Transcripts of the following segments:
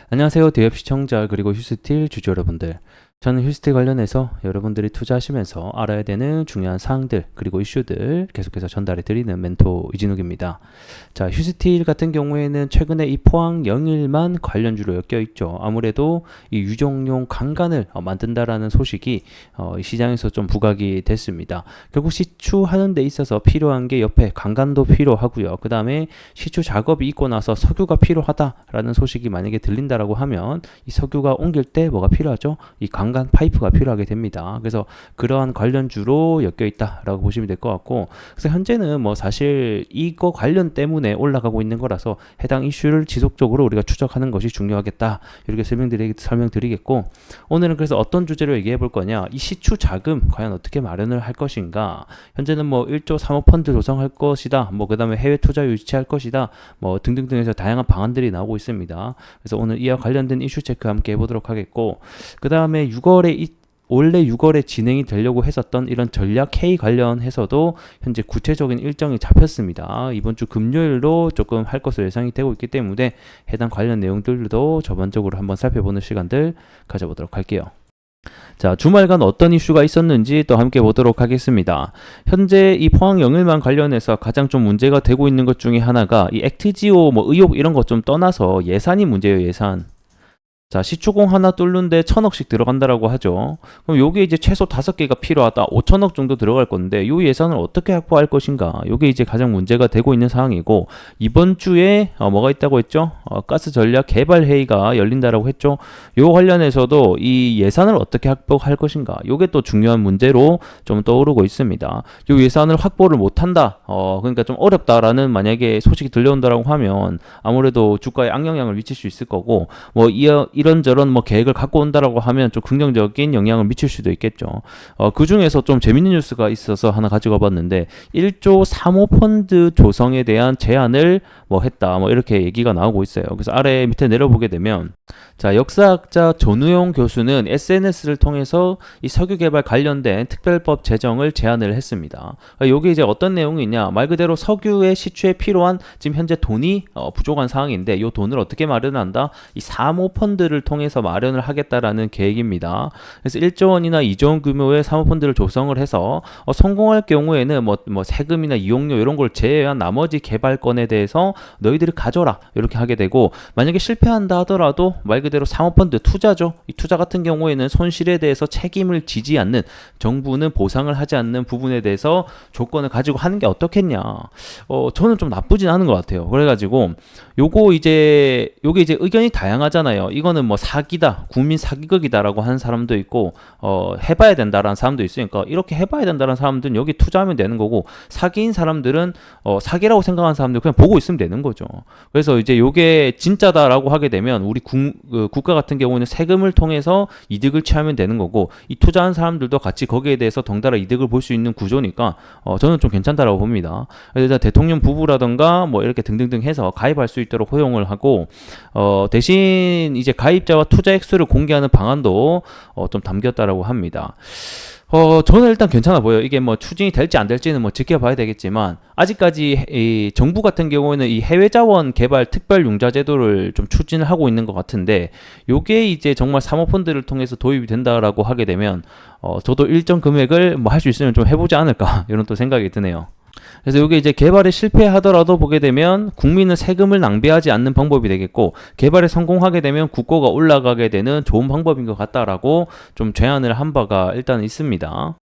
안녕하세요. 대협 시청자 그리고 휴스틸 주주 여러분들. 저는 휴스틸 관련해서 여러분들이 투자하시면서 알아야 되는 중요한 사항들 그리고 이슈들 계속해서 전달해 드리는 멘토 이진욱입니다. 자, 휴스틸 같은 경우에는 최근에 이 포항 영일만 관련주로 엮여 있죠. 아무래도 이 유정용 강간을 만든다라는 소식이 이 시장에서 좀 부각이 됐습니다. 결국 시추하는 데 있어서 필요한 게 옆에 강간도 필요하고요. 그 다음에 시추 작업이 있고 나서 석유가 필요하다라는 소식이 만약에 들린다라고 하면 이 석유가 옮길 때 뭐가 필요하죠? 이 강간 파이프가 필요하게 됩니다. 그래서 그러한 관련주로 엮여 있다라고 보시면 될 것 같고, 그래서 현재는 뭐 사실 이거 관련 때문에 올라가고 있는 거라서 해당 이슈를 지속적으로 우리가 추적하는 것이 중요하겠다, 이렇게 설명드리겠고, 오늘은 그래서 어떤 주제로 얘기해 볼 거냐, 이 시추 자금 과연 어떻게 마련을 할 것인가, 현재는 뭐 1조 사모펀드 조성할 것이다, 뭐 그 다음에 해외 투자 유치할 것이다, 뭐 등등등 해서 다양한 방안들이 나오고 있습니다. 그래서 오늘 이와 관련된 이슈 체크 함께 해보도록 하겠고, 그 다음에 원래 6월에 진행이 되려고 했었던 이런 전략 회의 관련해서도 현재 구체적인 일정이 잡혔습니다. 이번 주 금요일로 조금 할 것으로 예상이 되고 있기 때문에 해당 관련 내용들도 전반적으로 한번 살펴보는 시간들 가져보도록 할게요. 자, 주말간 어떤 이슈가 있었는지 또 함께 보도록 하겠습니다. 현재 이 포항 영일만 관련해서 가장 좀 문제가 되고 있는 것 중에 하나가 이 액트지오 뭐 의혹 이런 것 좀 떠나서 예산이 문제예요, 예산. 자, 시추공 하나 뚫는데 1,000억씩 들어간다라고 하죠. 그럼 요게 이제 최소 5개가 필요하다. 5,000억 정도 들어갈 건데 요 예산을 어떻게 확보할 것인가? 요게 이제 가장 문제가 되고 있는 상황이고, 이번 주에 뭐가 있다고 했죠? 가스 전략 개발 회의가 열린다라고 했죠. 요 관련해서도 이 예산을 어떻게 확보할 것인가? 요게 또 중요한 문제로 좀 떠오르고 있습니다. 요 예산을 확보를 못 한다. 그러니까 좀 어렵다라는 만약에 소식이 들려온다라고 하면 아무래도 주가에 악영향을 미칠 수 있을 거고, 뭐 이런저런 뭐 계획을 갖고 온다라고 하면 좀 긍정적인 영향을 미칠 수도 있겠죠. 그 중에서 좀 재밌는 뉴스가 있어서 하나 가지고 와봤는데, 1조 사모펀드 조성에 대한 제안을 뭐 했다, 뭐 이렇게 얘기가 나오고 있어요. 그래서 아래 밑에 내려보게 되면, 자, 역사학자 전우용 교수는 SNS를 통해서 이 석유 개발 관련된 특별법 제정을 제안을 했습니다. 여기 이제 어떤 내용이 있냐, 말 그대로 석유의 시추에 필요한 지금 현재 돈이 부족한 상황인데, 이 돈을 어떻게 마련한다? 이 사모펀드를 통해서 마련을 하겠다라는 계획입니다. 그래서 1조 원이나 2조 원 규모의 사모펀드를 조성을 해서 성공할 경우에는 뭐 세금이나 이용료 이런 걸 제외한 나머지 개발권에 대해서 너희들이 가져라, 이렇게 하게 되고, 만약에 실패한다 하더라도 말 그대로 사모펀드 투자죠. 이 투자 같은 경우에는 손실에 대해서 책임을 지지 않는, 정부는 보상을 하지 않는 부분에 대해서 조건을 가지고 하는 게 어떻겠냐. 저는 좀 나쁘진 않은 것 같아요. 그래가지고 요게 이제 의견이 다양하잖아요. 이거는 뭐 사기다, 국민 사기극이다라고 하는 사람도 있고, 해봐야 된다라는 사람도 있으니까, 이렇게 해봐야 된다라는 사람들은 여기 투자하면 되는 거고, 사기인 사람들은 사기라고 생각하는 사람들 그냥 보고 있으면 되는 거죠. 그래서 이제 요게 진짜다라고 하게 되면 우리 국가 같은 경우는 세금을 통해서 이득을 취하면 되는 거고, 이 투자한 사람들도 같이 거기에 대해서 덩달아 이득을 볼 수 있는 구조니까 저는 좀 괜찮다라고 봅니다. 그래서 대통령 부부라던가 뭐 이렇게 등등등 해서 가입할 수 있도록 허용을 하고, 대신 이제 가입자와 투자 액수를 공개하는 방안도 좀 담겼다라고 합니다. 저는 일단 괜찮아 보여요. 이게 뭐 추진이 될지 안 될지는 뭐 지켜봐야 되겠지만, 아직까지 이 정부 같은 경우에는 이 해외 자원 개발 특별 융자 제도를 좀 추진을 하고 있는 것 같은데, 요게 이제 정말 사모펀드를 통해서 도입이 된다라고 하게 되면 저도 일정 금액을 뭐 할 수 있으면 좀 해보지 않을까, 이런 또 생각이 드네요. 그래서 이게 이제 개발에 실패하더라도 보게 되면 국민은 세금을 낭비하지 않는 방법이 되겠고, 개발에 성공하게 되면 국고가 올라가게 되는 좋은 방법인 것 같다라고 좀 제안을 한 바가 일단 있습니다.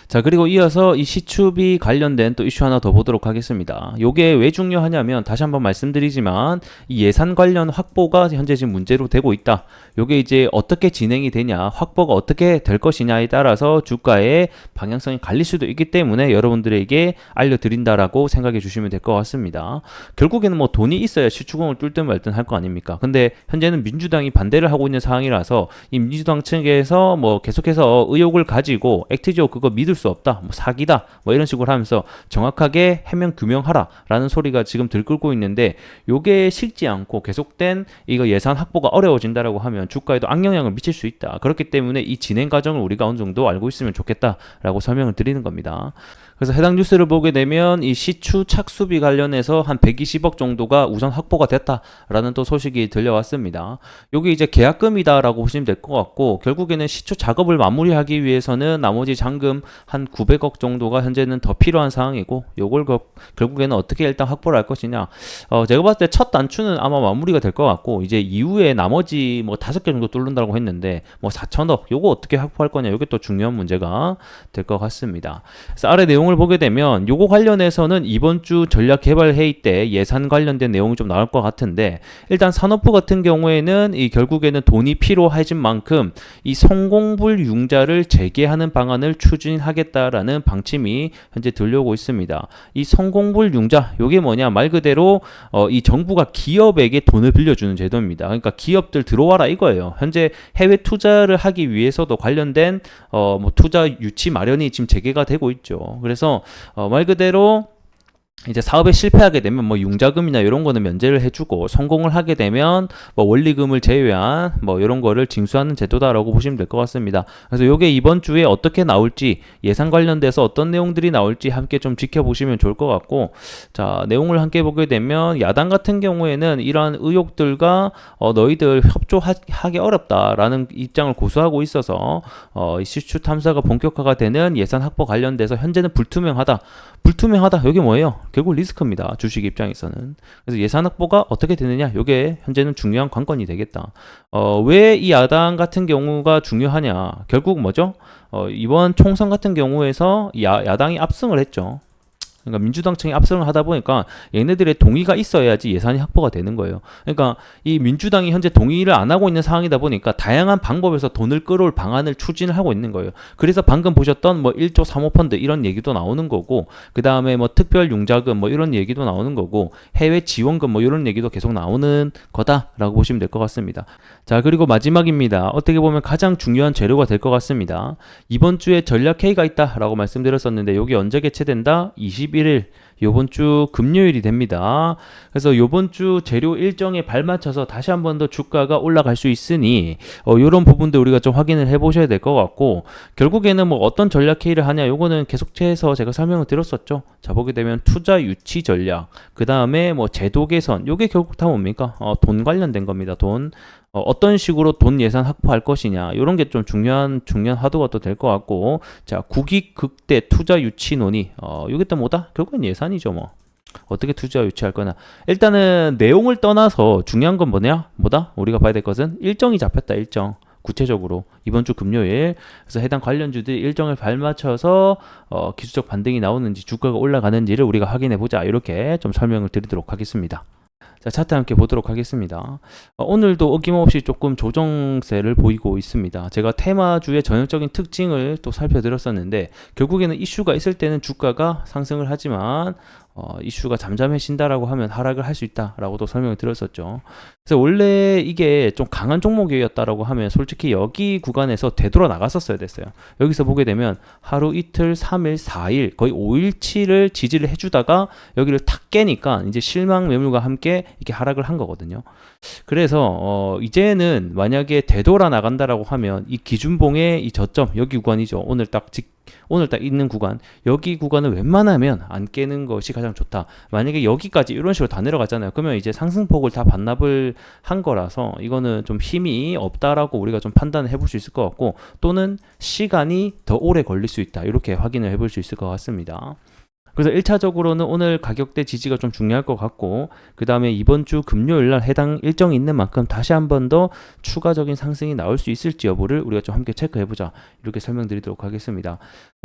자, 그리고 이어서 이 시추비 관련된 또 이슈 하나 더 보도록 하겠습니다. 요게 왜 중요하냐면, 다시 한번 말씀드리지만 이 예산 관련 확보가 현재 지금 문제로 되고 있다. 요게 이제 어떻게 진행이 되냐, 확보가 어떻게 될 것이냐에 따라서 주가의 방향성이 갈릴 수도 있기 때문에 여러분들에게 알려드린다라고 생각해 주시면 될 것 같습니다. 결국에는 뭐 돈이 있어야 시추공을 뚫든 말든 할 거 아닙니까? 근데 현재는 민주당이 반대를 하고 있는 상황이라서 이 민주당 측에서 뭐 계속해서 의혹을 가지고 액트지오 그거 믿을 수 없다, 뭐 사기다, 뭐 이런 식으로 하면서 정확하게 해명 규명하라 라는 소리가 지금 들끓고 있는데, 요게 식지 않고 계속된 이거 예산 확보가 어려워진다라고 하면 주가에도 악영향을 미칠 수 있다. 그렇기 때문에 이 진행 과정을 우리가 어느 정도 알고 있으면 좋겠다라고 설명을 드리는 겁니다. 그래서 해당 뉴스를 보게 되면 보면 이 시추 착수비 관련해서 한 120억 정도가 우선 확보가 됐다라는 또 소식이 들려왔습니다. 요게 이제 계약금이다라고 보시면 될 것 같고, 결국에는 시추 작업을 마무리하기 위해서는 나머지 잔금 한 900억 정도가 현재는 더 필요한 상황이고, 요걸 결국에는 어떻게 일단 확보를 할 것이냐. 제가 봤을 때 첫 단추는 아마 마무리가 될 것 같고, 이제 이후에 나머지 뭐 5개 정도 뚫는다고 했는데 뭐 4천억 요거 어떻게 확보할 거냐, 요게 또 중요한 문제가 될 것 같습니다. 그래서 아래 내용을 보게 되면 요거 관련해서는 이번 주 전략개발회의 때 예산 관련된 내용이 좀 나올 것 같은데, 일단 산업부 같은 경우에는 이 결국에는 돈이 필요해진 만큼 이 성공불융자를 재개하는 방안을 추진하겠다라는 방침이 현재 들려오고 있습니다. 이 성공불융자 요게 뭐냐, 말 그대로 이 정부가 기업에게 돈을 빌려주는 제도입니다. 그러니까 기업들 들어와라 이거예요. 현재 해외 투자를 하기 위해서도 관련된 뭐 투자 유치 마련이 지금 재개가 되고 있죠. 그래서 말 그대로 이제 사업에 실패하게 되면 뭐 융자금이나 이런 거는 면제를 해주고, 성공을 하게 되면 뭐 원리금을 제외한 뭐 이런 거를 징수하는 제도다라고 보시면 될 것 같습니다. 그래서 요게 이번 주에 어떻게 나올지, 예산 관련돼서 어떤 내용들이 나올지 함께 좀 지켜보시면 좋을 것 같고, 자, 내용을 함께 보게 되면 야당 같은 경우에는 이러한 의혹들과 너희들 협조하기 어렵다라는 입장을 고수하고 있어서 이 시추 탐사가 본격화가 되는 예산 확보 관련돼서 현재는 불투명하다. 이게 뭐예요? 결국 리스크입니다. 주식 입장에서는. 그래서 예산 확보가 어떻게 되느냐, 이게 현재는 중요한 관건이 되겠다. 왜 이 야당 같은 경우가 중요하냐? 결국 뭐죠? 이번 총선 같은 경우에서 야당이 압승을 했죠. 그러니까 민주당층이 압승을 하다 보니까 얘네들의 동의가 있어야지 예산이 확보가 되는 거예요. 그러니까 이 민주당이 현재 동의를 안 하고 있는 상황이다 보니까 다양한 방법에서 돈을 끌어올 방안을 추진을 하고 있는 거예요. 그래서 방금 보셨던 뭐 1조 3호 펀드 이런 얘기도 나오는 거고, 그 다음에 뭐 특별 융자금 뭐 이런 얘기도 나오는 거고, 해외 지원금 뭐 이런 얘기도 계속 나오는 거다라고 보시면 될 것 같습니다. 자, 그리고 마지막입니다. 어떻게 보면 가장 중요한 재료가 될 것 같습니다. 이번 주에 전략회의가 있다라고 말씀드렸었는데, 여기 언제 개최된다? 21일 요번 주 금요일이 됩니다. 그래서 요번 주 재료 일정에 발맞춰서 다시 한 번 더 주가가 올라갈 수 있으니 요런 부분들 우리가 좀 확인을 해 보셔야 될 것 같고, 결국에는 뭐 어떤 전략 회의를 하냐, 요거는 계속해서 제가 설명을 드렸었죠. 자, 보게 되면 투자 유치 전략, 그 다음에 뭐 제도 개선, 요게 결국 다 뭡니까? 돈 관련된 겁니다. 돈. 어떤 식으로 돈 예산 확보할 것이냐, 이런 게 좀 중요한 화두가 또 될 것 같고, 자, 국익 극대 투자 유치 논의, 이게 또 뭐다? 결국엔 예산이죠. 뭐 어떻게 투자 유치할 거냐. 일단은 내용을 떠나서 중요한 건 뭐다? 우리가 봐야 될 것은 일정이 잡혔다. 일정. 구체적으로 이번 주 금요일, 그래서 해당 관련주들이 일정을 발맞춰서 기술적 반등이 나오는지 주가가 올라가는지를 우리가 확인해 보자, 이렇게 좀 설명을 드리도록 하겠습니다. 자, 차트 함께 보도록 하겠습니다. 오늘도 어김없이 조금 조정세를 보이고 있습니다. 제가 테마주의 전형적인 특징을 또 살펴드렸었는데, 결국에는 이슈가 있을 때는 주가가 상승을 하지만 이슈가 잠잠해진다라고 하면 하락을 할 수 있다라고도 설명을 드렸었죠. 그래서 원래 이게 좀 강한 종목이었다라고 하면 솔직히 여기 구간에서 되돌아 나갔었어야 됐어요. 여기서 보게 되면 하루 이틀 3일 4일 거의 5일치를 지지를 해주다가 여기를 탁 깨니까 이제 실망 매물과 함께 이렇게 하락을 한 거거든요. 그래서 이제는 만약에 되돌아 나간다라고 하면 이 기준봉의 이 저점, 여기 구간이죠. 오늘 딱 있는 구간, 여기 구간을 웬만하면 안 깨는 것이 가장 좋다. 만약에 여기까지 이런 식으로 다 내려가잖아요. 그러면 이제 상승폭을 다 반납을 한 거라서 이거는 좀 힘이 없다라고 우리가 좀 판단을 해볼 수 있을 것 같고, 또는 시간이 더 오래 걸릴 수 있다, 이렇게 확인을 해볼 수 있을 것 같습니다. 그래서 1차적으로는 오늘 가격대 지지가 좀 중요할 것 같고, 그 다음에 이번 주 금요일 날 해당 일정이 있는 만큼 다시 한 번 더 추가적인 상승이 나올 수 있을지 여부를 우리가 좀 함께 체크해보자, 이렇게 설명드리도록 하겠습니다.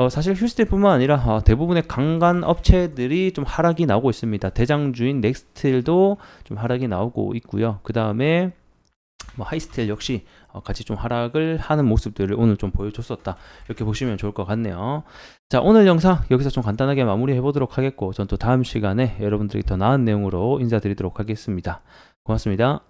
사실 휴스테뿐만 아니라 대부분의 강간 업체들이 좀 하락이 나오고 있습니다. 대장주인 넥스틸도 좀 하락이 나오고 있고요. 그 다음에 뭐 하이스텔 역시 같이 좀 하락을 하는 모습들을 오늘 좀 보여줬었다, 이렇게 보시면 좋을 것 같네요. 자, 오늘 영상 여기서 좀 간단하게 마무리 해보도록 하겠고, 전 또 다음 시간에 여러분들이 더 나은 내용으로 인사드리도록 하겠습니다. 고맙습니다.